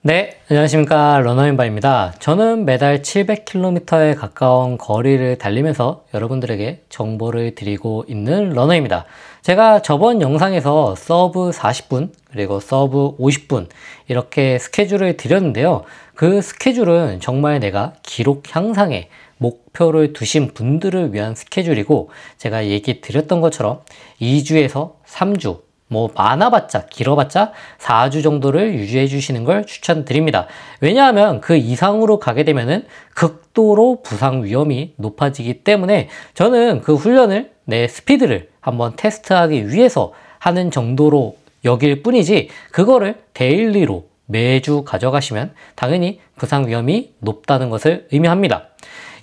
네, 안녕하십니까. 러너인바입니다. 저는 매달 700km에 가까운 거리를 달리면서 여러분들에게 정보를 드리고 있는 러너입니다. 제가 저번 영상에서 서브 40분 그리고 서브 50분 이렇게 스케줄을 드렸는데요. 그 스케줄은 정말 내가 기록 향상에 목표를 두신 분들을 위한 스케줄이고, 제가 얘기 드렸던 것처럼 2주에서 3주, 많아봤자 길어봤자 4주 정도를 유지해 주시는 걸 추천드립니다. 왜냐하면 그 이상으로 가게 되면은 극도로 부상 위험이 높아지기 때문에 저는 그 훈련을 내 스피드를 한번 테스트하기 위해서 하는 정도로 여길 뿐이지, 그거를 데일리로 매주 가져가시면 당연히 부상 위험이 높다는 것을 의미합니다.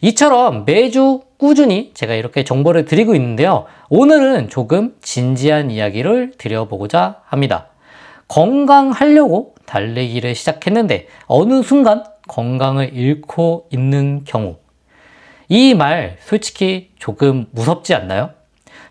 이처럼 매주 꾸준히 제가 이렇게 정보를 드리고 있는데요. 오늘은 조금 진지한 이야기를 드려보고자 합니다. 건강하려고 달리기를 시작했는데 어느 순간 건강을 잃고 있는 경우. 이 말 솔직히 조금 무섭지 않나요?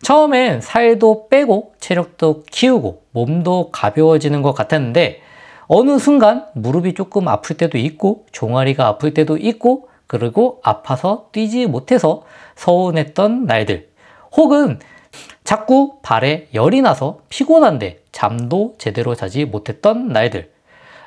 처음엔 살도 빼고 체력도 키우고 몸도 가벼워지는 것 같았는데 어느 순간 무릎이 조금 아플 때도 있고 종아리가 아플 때도 있고, 그리고 아파서 뛰지 못해서 서운했던 날들, 혹은 자꾸 발에 열이 나서 피곤한데 잠도 제대로 자지 못했던 날들.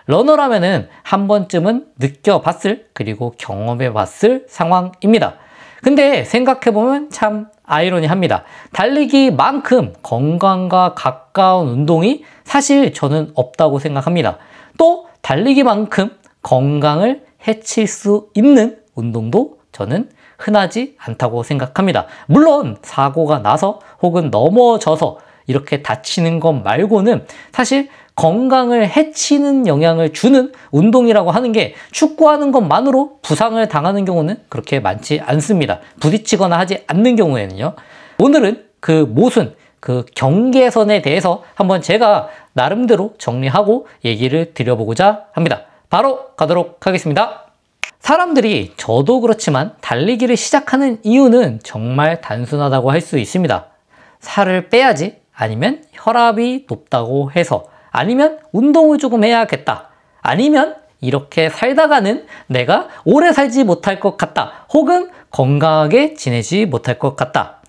러너라면은 한 번쯤은 느껴봤을, 그리고 경험해봤을 상황입니다. 근데 생각해보면 참 아이러니합니다. 달리기만큼 건강과 가까운 운동이 사실 저는 없다고 생각합니다. 또 달리기만큼 건강을 해칠 수 있는 운동도 저는 흔하지 않다고 생각합니다. 물론 사고가 나서 혹은 넘어져서 이렇게 다치는 것 말고는 사실 건강을 해치는 영향을 주는 운동이라고 하는 게 축구하는 것만으로 부상을 당하는 경우는 그렇게 많지 않습니다. 부딪히거나 하지 않는 경우에는요. 오늘은 그 모순, 그 경계선에 대해서 한번 제가 나름대로 정리하고 얘기를 드려보고자 합니다. 바로 가도록 하겠습니다. 사람들이, 저도 그렇지만 달리기를 시작하는 이유는 정말 단순하다고 할 수 있습니다. 살을 빼야지, 아니면 혈압이 높다고 해서, 아니면 운동을 조금 해야겠다, 아니면 이렇게 살다가는 내가 오래 살지 못할 것 같다, 혹은 건강하게 지내지 못할 것 같다.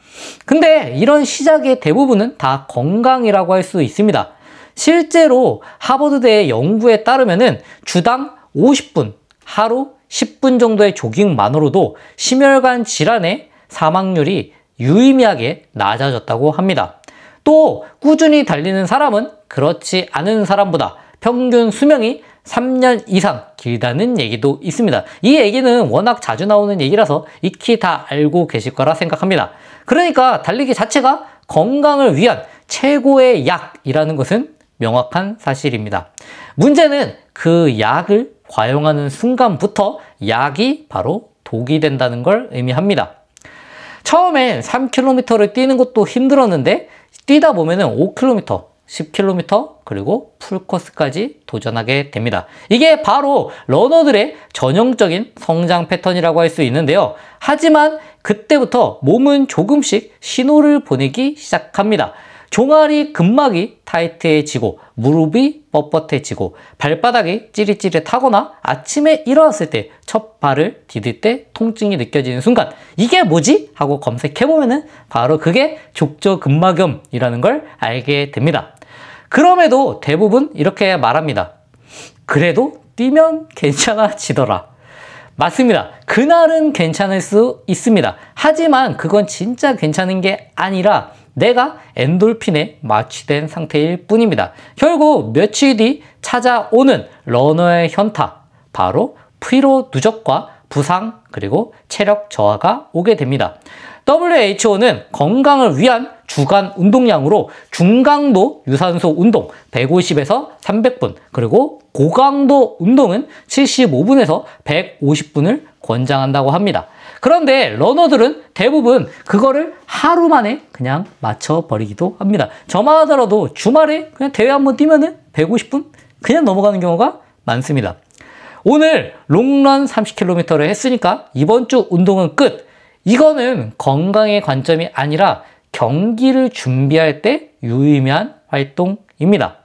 근데 이런 시작의 대부분은 다 건강이라고 할 수 있습니다. 실제로 하버드대의 연구에 따르면은 주당 50분, 하루 10분 정도의 조깅만으로도 심혈관 질환의 사망률이 유의미하게 낮아졌다고 합니다. 또 꾸준히 달리는 사람은 그렇지 않은 사람보다 평균 수명이 3년 이상 길다는 얘기도 있습니다. 이 얘기는 워낙 자주 나오는 얘기라서 익히 다 알고 계실 거라 생각합니다. 그러니까 달리기 자체가 건강을 위한 최고의 약이라는 것은 명확한 사실입니다. 문제는 그 약을 과용하는 순간부터 약이 바로 독이 된다는 걸 의미합니다. 처음엔 3km를 뛰는 것도 힘들었는데 뛰다 보면은 5km, 10km, 그리고 풀코스까지 도전하게 됩니다. 이게 바로 러너들의 전형적인 성장 패턴이라고 할 수 있는데요. 하지만 그때부터 몸은 조금씩 신호를 보내기 시작합니다. 종아리 근막이 타이트해지고 무릎이 뻣뻣해지고 발바닥이 찌릿찌릿하거나 아침에 일어났을 때 첫 발을 디딜 때 통증이 느껴지는 순간, 이게 뭐지? 하고 검색해보면은 바로 그게 족저근막염이라는 걸 알게 됩니다. 그럼에도 대부분 이렇게 말합니다. 그래도 뛰면 괜찮아지더라. 맞습니다. 그날은 괜찮을 수 있습니다. 하지만 그건 진짜 괜찮은 게 아니라 내가 엔돌핀에 마취된 상태일 뿐입니다. 결국 며칠 뒤 찾아오는 러너의 현타, 바로 피로 누적과 부상, 그리고 체력 저하가 오게 됩니다. WHO는 건강을 위한 주간 운동량으로 중강도 유산소 운동 150에서 300분, 그리고 고강도 운동은 75분에서 150분을 권장한다고 합니다. 그런데 러너들은 대부분 그거를 하루 만에 그냥 맞춰버리기도 합니다. 저만 하더라도 주말에 그냥 대회 한번 뛰면은 150분 그냥 넘어가는 경우가 많습니다. 오늘 롱런 30km를 했으니까 이번 주 운동은 끝. 이거는 건강의 관점이 아니라 경기를 준비할 때 유의미한 활동입니다.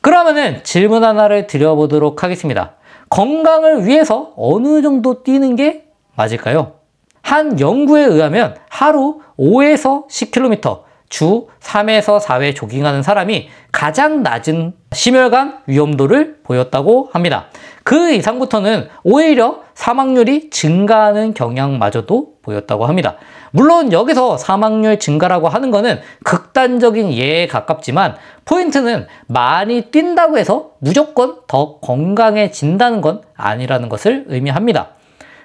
그러면은 질문 하나를 드려보도록 하겠습니다. 건강을 위해서 어느 정도 뛰는 게 맞을까요? 한 연구에 의하면 하루 5에서 10km, 주 3에서 4회 조깅하는 사람이 가장 낮은 심혈관 위험도를 보였다고 합니다. 그 이상부터는 오히려 사망률이 증가하는 경향마저도 보였다고 합니다. 물론 여기서 사망률 증가라고 하는 거는 극단적인 예에 가깝지만 포인트는 많이 뛴다고 해서 무조건 더 건강해진다는 건 아니라는 것을 의미합니다.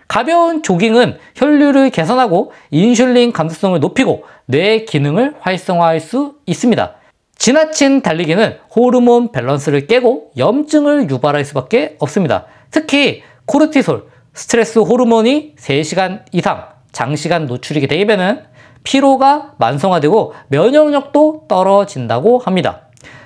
가벼운 조깅은 혈류를 개선하고 인슐린 감수성을 높이고 뇌 기능을 활성화할 수 있습니다. 지나친 달리기는 호르몬 밸런스를 깨고 염증을 유발할 수밖에 없습니다. 특히 코르티솔, 스트레스 호르몬이 3시간 이상 장시간 노출이 되면 피로가 만성화되고 면역력도 떨어진다고 합니다.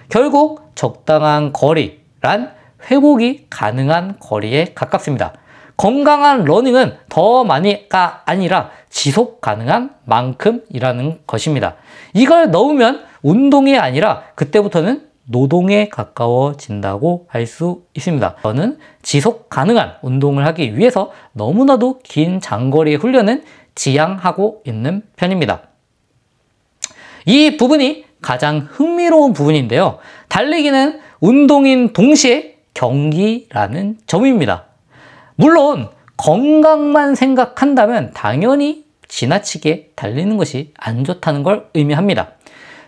결국 적당한 거리란 회복이 가능한 거리에 가깝습니다. 건강한 러닝은 더 많이가 아니라 지속 가능한 만큼이라는 것입니다. 이걸 넣으면 운동이 아니라 그때부터는 노동에 가까워진다고 할 수 있습니다. 저는 지속 가능한 운동을 하기 위해서 너무나도 긴 장거리 훈련은 지향하고 있는 편입니다. 이 부분이 가장 흥미로운 부분인데요. 달리기는 운동인 동시에 경기라는 점입니다. 물론 건강만 생각한다면 당연히 지나치게 달리는 것이 안 좋다는 걸 의미합니다.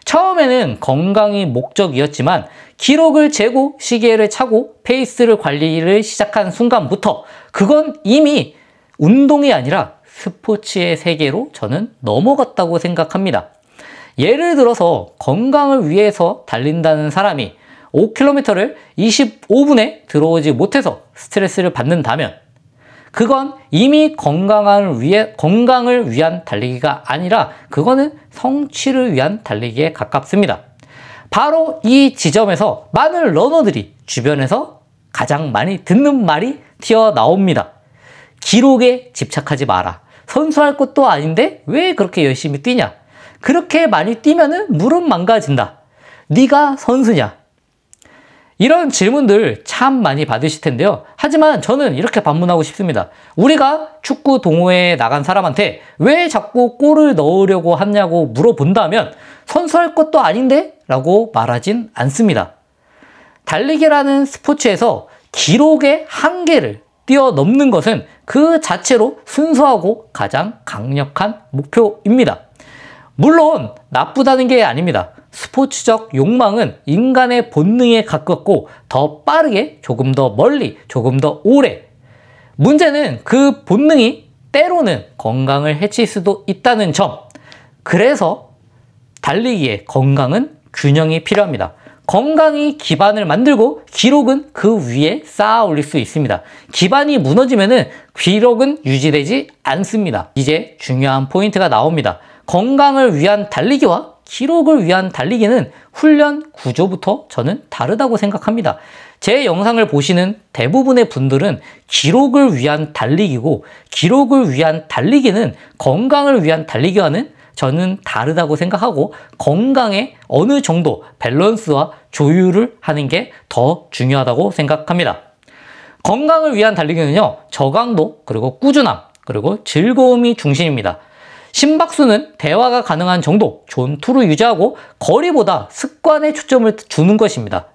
처음에는 건강이 목적이었지만 기록을 재고 시계를 차고 페이스를 관리를 시작한 순간부터 그건 이미 운동이 아니라 스포츠의 세계로 저는 넘어갔다고 생각합니다. 예를 들어서 건강을 위해서 달린다는 사람이 5km를 25분에 들어오지 못해서 스트레스를 받는다면 그건 이미 건강을 위한 달리기가 아니라 그거는 성취를 위한 달리기에 가깝습니다. 바로 이 지점에서 많은 러너들이 주변에서 가장 많이 듣는 말이 튀어나옵니다. 기록에 집착하지 마라. 선수할 것도 아닌데 왜 그렇게 열심히 뛰냐? 그렇게 많이 뛰면은 무릎 망가진다. 네가 선수냐? 이런 질문들 참 많이 받으실 텐데요. 하지만 저는 이렇게 반문하고 싶습니다. 우리가 축구 동호회에 나간 사람한테 왜 자꾸 골을 넣으려고 하냐고 물어본다면 선수할 것도 아닌데? 라고 말하진 않습니다. 달리기라는 스포츠에서 기록의 한계를 뛰어넘는 것은 그 자체로 순수하고 가장 강력한 목표입니다. 물론 나쁘다는 게 아닙니다. 스포츠적 욕망은 인간의 본능에 가깝고 더 빠르게, 조금 더 멀리, 조금 더 오래. 문제는 그 본능이 때로는 건강을 해칠 수도 있다는 점. 그래서 달리기의 건강은 균형이 필요합니다. 건강이 기반을 만들고 기록은 그 위에 쌓아 올릴 수 있습니다. 기반이 무너지면은 기록은 유지되지 않습니다. 이제 중요한 포인트가 나옵니다. 건강을 위한 달리기와 기록을 위한 달리기는 훈련 구조부터 저는 다르다고 생각합니다. 제 영상을 보시는 대부분의 분들은 기록을 위한 달리기고 기록을 위한 달리기는 건강을 위한 달리기와는 저는 다르다고 생각하고 건강에 어느 정도 밸런스와 조율을 하는 게 더 중요하다고 생각합니다. 건강을 위한 달리기는요, 저강도 그리고 꾸준함 그리고 즐거움이 중심입니다. 심박수는 대화가 가능한 정도, 존투를 유지하고 거리보다 습관에 초점을 주는 것입니다.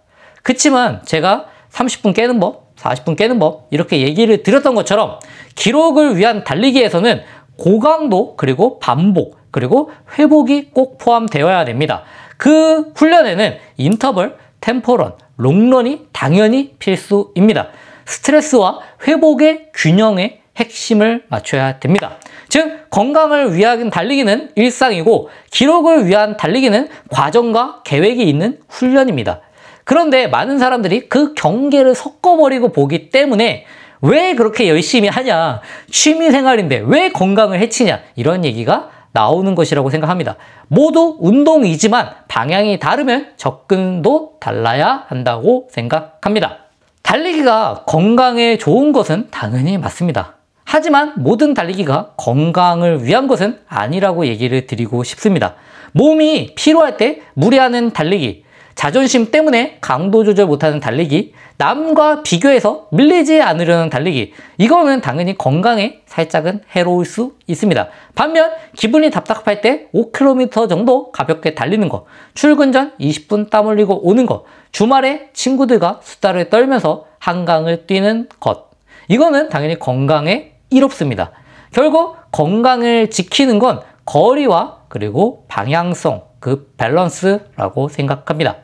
그치만 제가 30분 깨는 법, 40분 깨는 법 이렇게 얘기를 드렸던 것처럼 기록을 위한 달리기에서는 고강도 그리고 반복 그리고 회복이 꼭 포함되어야 됩니다. 그 훈련에는 인터벌, 템포런, 롱런이 당연히 필수입니다. 스트레스와 회복의 균형의 핵심을 맞춰야 됩니다. 즉 건강을 위한 달리기는 일상이고 기록을 위한 달리기는 과정과 계획이 있는 훈련입니다. 그런데 많은 사람들이 그 경계를 섞어버리고 보기 때문에 왜 그렇게 열심히 하냐, 취미생활인데 왜 건강을 해치냐, 이런 얘기가 나오는 것이라고 생각합니다. 모두 운동이지만 방향이 다르면 접근도 달라야 한다고 생각합니다. 달리기가 건강에 좋은 것은 당연히 맞습니다. 하지만 모든 달리기가 건강을 위한 것은 아니라고 얘기를 드리고 싶습니다. 몸이 피로할 때 무리하는 달리기, 자존심 때문에 강도 조절 못하는 달리기, 남과 비교해서 밀리지 않으려는 달리기, 이거는 당연히 건강에 살짝은 해로울 수 있습니다. 반면 기분이 답답할 때 5km 정도 가볍게 달리는 거, 출근 전 20분 땀 흘리고 오는 거, 주말에 친구들과 수다를 떨면서 한강을 뛰는 것, 이거는 당연히 건강에 이롭습니다. 결국 건강을 지키는 건 거리와 그리고 방향성, 그 밸런스라고 생각합니다.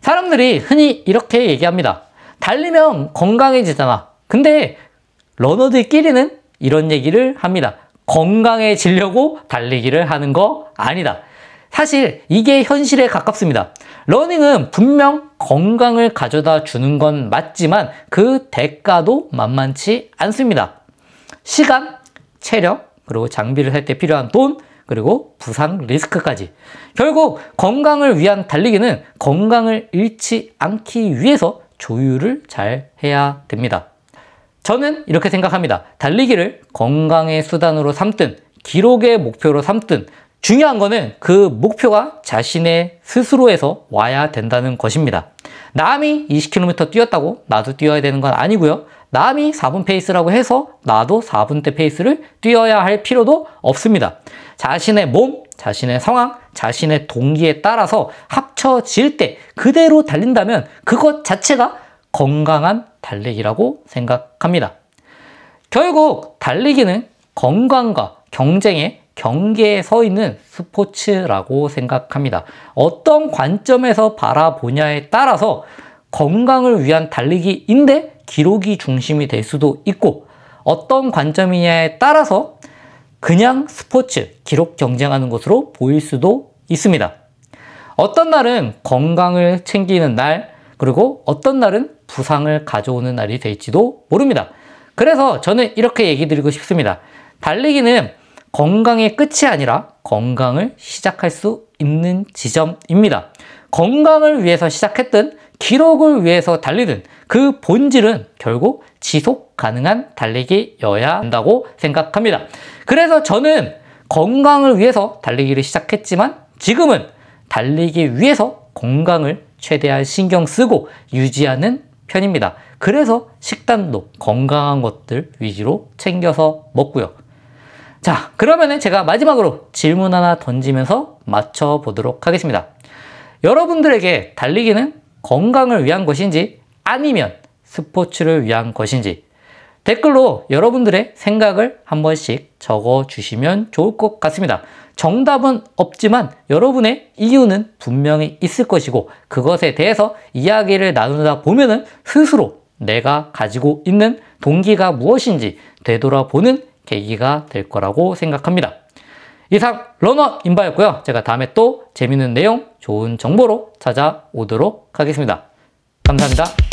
사람들이 흔히 이렇게 얘기합니다. 달리면 건강해지잖아. 근데 러너들끼리는 이런 얘기를 합니다. 건강해지려고 달리기를 하는 거 아니다. 사실 이게 현실에 가깝습니다. 러닝은 분명 건강을 가져다 주는 건 맞지만 그 대가도 만만치 않습니다. 시간, 체력, 그리고 장비를 살 때 필요한 돈, 그리고 부상 리스크까지. 결국 건강을 위한 달리기는 건강을 잃지 않기 위해서 조율을 잘 해야 됩니다. 저는 이렇게 생각합니다. 달리기를 건강의 수단으로 삼든 기록의 목표로 삼든 중요한 거는 그 목표가 자신의 스스로에서 와야 된다는 것입니다. 남이 20km 뛰었다고 나도 뛰어야 되는 건 아니고요. 남이 4분 페이스라고 해서 나도 4분대 페이스를 뛰어야 할 필요도 없습니다. 자신의 몸, 자신의 상황, 자신의 동기에 따라서 합쳐질 때 그대로 달린다면 그것 자체가 건강한 달리기라고 생각합니다. 결국 달리기는 건강과 경쟁의 경계에 서 있는 스포츠라고 생각합니다. 어떤 관점에서 바라보냐에 따라서 건강을 위한 달리기인데 기록이 중심이 될 수도 있고, 어떤 관점이냐에 따라서 그냥 스포츠, 기록 경쟁하는 것으로 보일 수도 있습니다. 어떤 날은 건강을 챙기는 날, 그리고 어떤 날은 부상을 가져오는 날이 될지도 모릅니다. 그래서 저는 이렇게 얘기 드리고 싶습니다. 달리기는 건강의 끝이 아니라 건강을 시작할 수 있는 지점입니다. 건강을 위해서 시작했든 기록을 위해서 달리든 그 본질은 결국 지속 가능한 달리기여야 한다고 생각합니다. 그래서 저는 건강을 위해서 달리기를 시작했지만 지금은 달리기 위해서 건강을 최대한 신경 쓰고 유지하는 편입니다. 그래서 식단도 건강한 것들 위주로 챙겨서 먹고요. 자, 그러면은 제가 마지막으로 질문 하나 던지면서 맞춰보도록 하겠습니다. 여러분들에게 달리기는 건강을 위한 것인지 아니면 스포츠를 위한 것인지 댓글로 여러분들의 생각을 한 번씩 적어주시면 좋을 것 같습니다. 정답은 없지만 여러분의 이유는 분명히 있을 것이고, 그것에 대해서 이야기를 나누다 보면은 스스로 내가 가지고 있는 동기가 무엇인지 되돌아보는 계기가 될 거라고 생각합니다. 이상 러너 임바였고요. 제가 다음에 또 재밌는 내용, 좋은 정보로 찾아오도록 하겠습니다. 감사합니다.